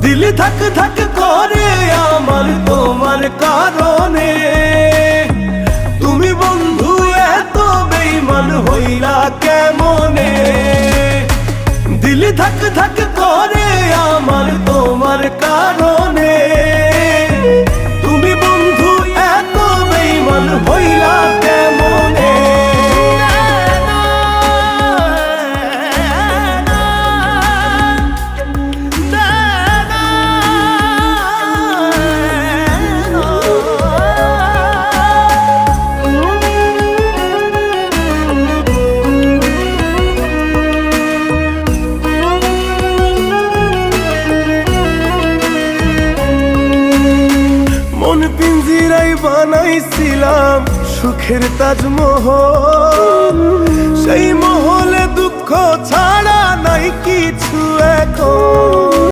দিল ধক ধক করে আমার তোমার কারণে। তুমি বন্ধু এত বেঈমান হইলা কেমনে? দিল ধক ধক করে আমার তোমার কারণে। তুমি বন্ধু এত বেঈমান হইলা কেমনে? মন পিঞ্জিরাই বানাইছিলাম সুখের তাজমহল, সেই মহলে দুঃখ ছাড়া নাই কিছু এখন।